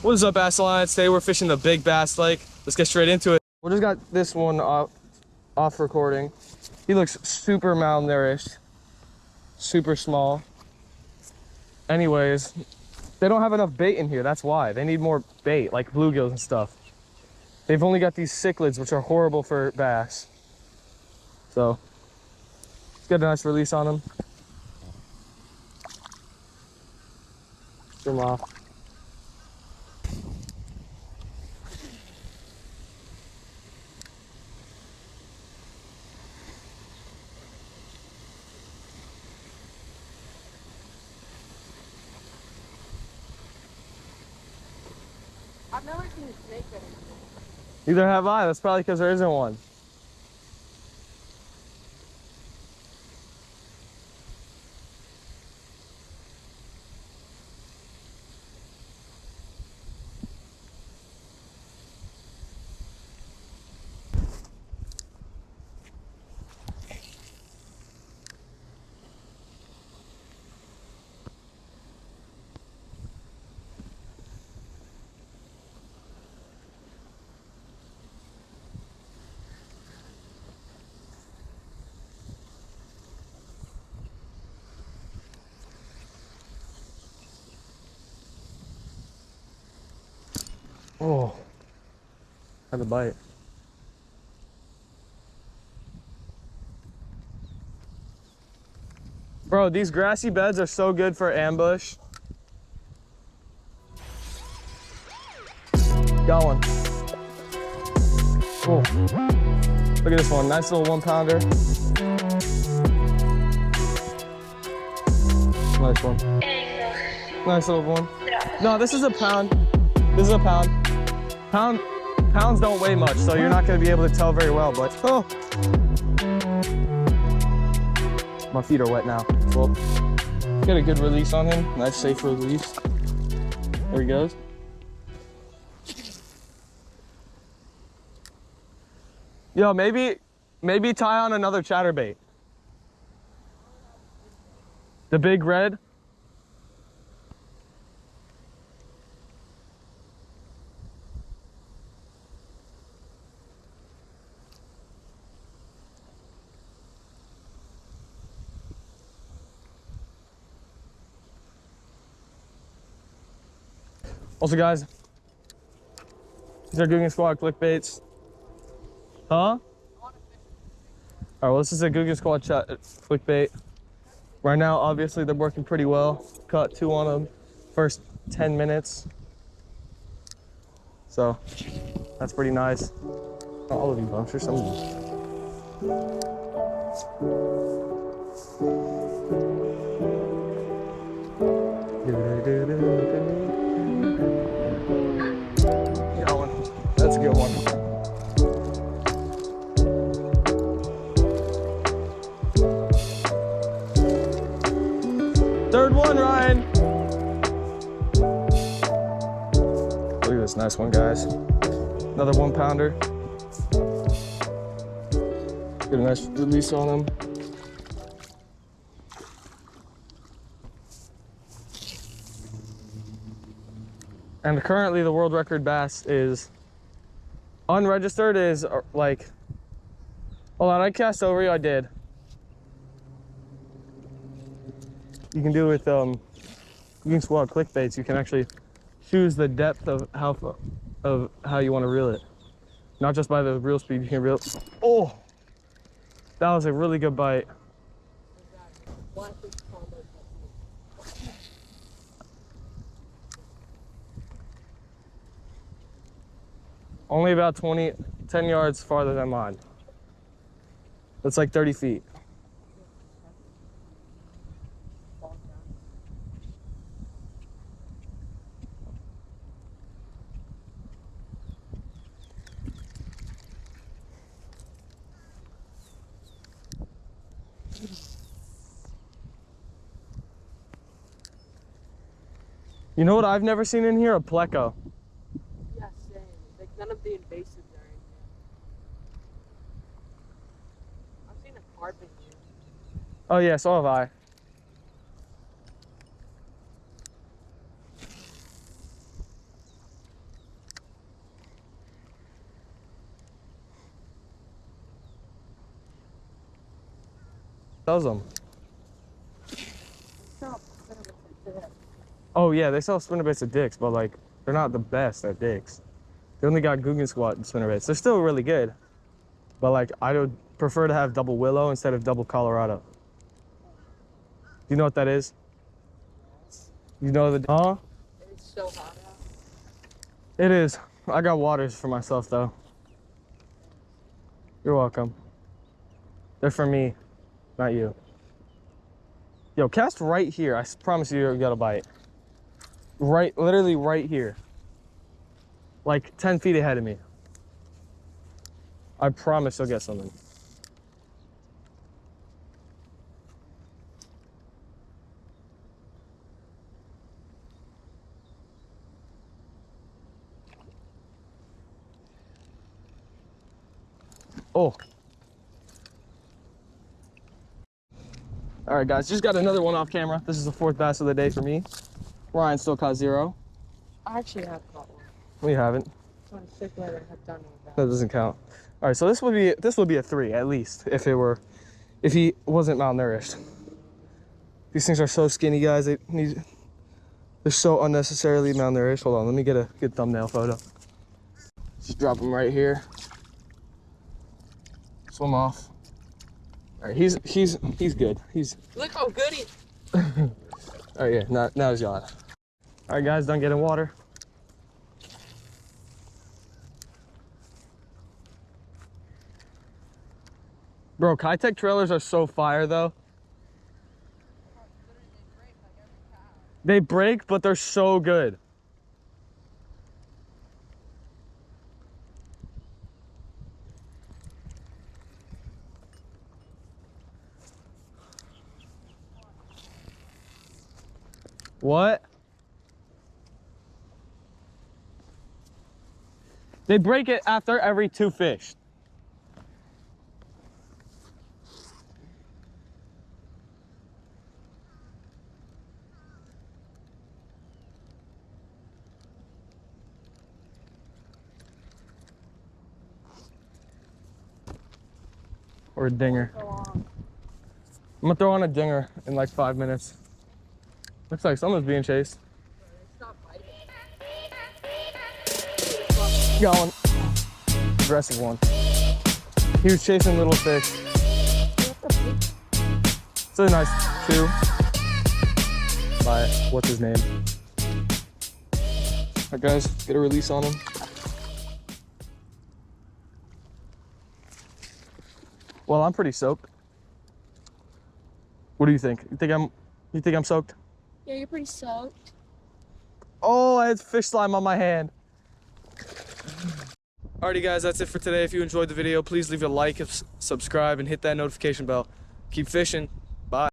What is up, Bass Alliance? Today we're fishing the big bass lake. Let's get straight into it. We just got this one off recording. He looks super malnourished, super small. Anyways, they don't have enough bait in here. That's why. They need more bait, like bluegills and stuff. They've only got these cichlids, which are horrible for bass. So, let's get a nice release on them. Get them off. I've never seen a snake that is. Neither have I. That's probably because there isn't one. Oh, had a bite. Bro, these grassy beds are so good for ambush. Got one. Cool. Look at this one, nice little 1-pounder. Nice one. Nice little one. No, this is a pound. This is a pound. Pounds don't weigh much, so you're not going to be able to tell very well, but oh. My feet are wet now. Well, get a good release on him. Nice, safe release. There he goes. Yo, maybe tie on another chatterbait. The big red. Also, guys, these are Guggen Squad clickbaits. Huh? All right, well, this is a Guggen Squad clickbait. Right now, obviously, they're working pretty well. Caught 2 on them first 10 minutes. So, that's pretty nice. Not all of you, but I'm sure some of you. That's a good one. Third one, Ryan. Look at this nice one, guys. Another 1-pounder. Get a nice release on him. And currently the world record bass is unregistered is like, hold on, I cast over you, I did. You can do with Guggen Squad clickbaits, you can actually choose the depth of how you want to reel it. Not just by the reel speed, you can reel. Oh, that was a really good bite. Only about 10 yards farther than mine. That's like 30 feet. You know what I've never seen in here? A pleco. Yeah, same. Like none of the invasives are in here. I've seen a carp in here. Oh yeah, so have I. sells them. Oh yeah, they sell spinnerbaits at Dick's, but like they're not the best at Dick's. They only got Guggen Squat spinnerbaits. They're still really good, but like I would prefer to have double willow instead of double Colorado. You know what that is? You know the huh? It's so hot out. It is. I got waters for myself though. You're welcome. They're for me, not you. Yo, cast right here. I promise you, you got a bite. Right, literally right here. Like 10 feet ahead of me. I promise you'll get something. Oh. All right, guys, just got another one off camera. This is the 4th bass of the day for me. Ryan still caught 0. I actually have caught one. We haven't. It's on sick letter. I've done with That doesn't count. All right, so this would be a 3 at least if he wasn't malnourished. These things are so skinny, guys. They're so unnecessarily malnourished. Hold on, let me get a good thumbnail photo. Just drop them right here. Swim off. All right, he's good. Look how good he. All right, yeah, now he's on. All right, guys, done getting water. Bro, Kitech trailers are so fire though. They break, but they're so good. What? They break it after every 2 fish. Or a dinger. I'm gonna throw on a dinger in like 5 minutes. Looks like someone's being chased. Got one. Aggressive one. He was chasing little fish. It's a nice 2. By what's his name? Alright guys, get a release on him. Well, I'm pretty soaked. What do you think? You think I'm soaked? Yeah, you're pretty soaked. Oh, I had fish slime on my hand. Alrighty guys, that's it for today. If you enjoyed the video, please leave a like, subscribe, and hit that notification bell. Keep fishing.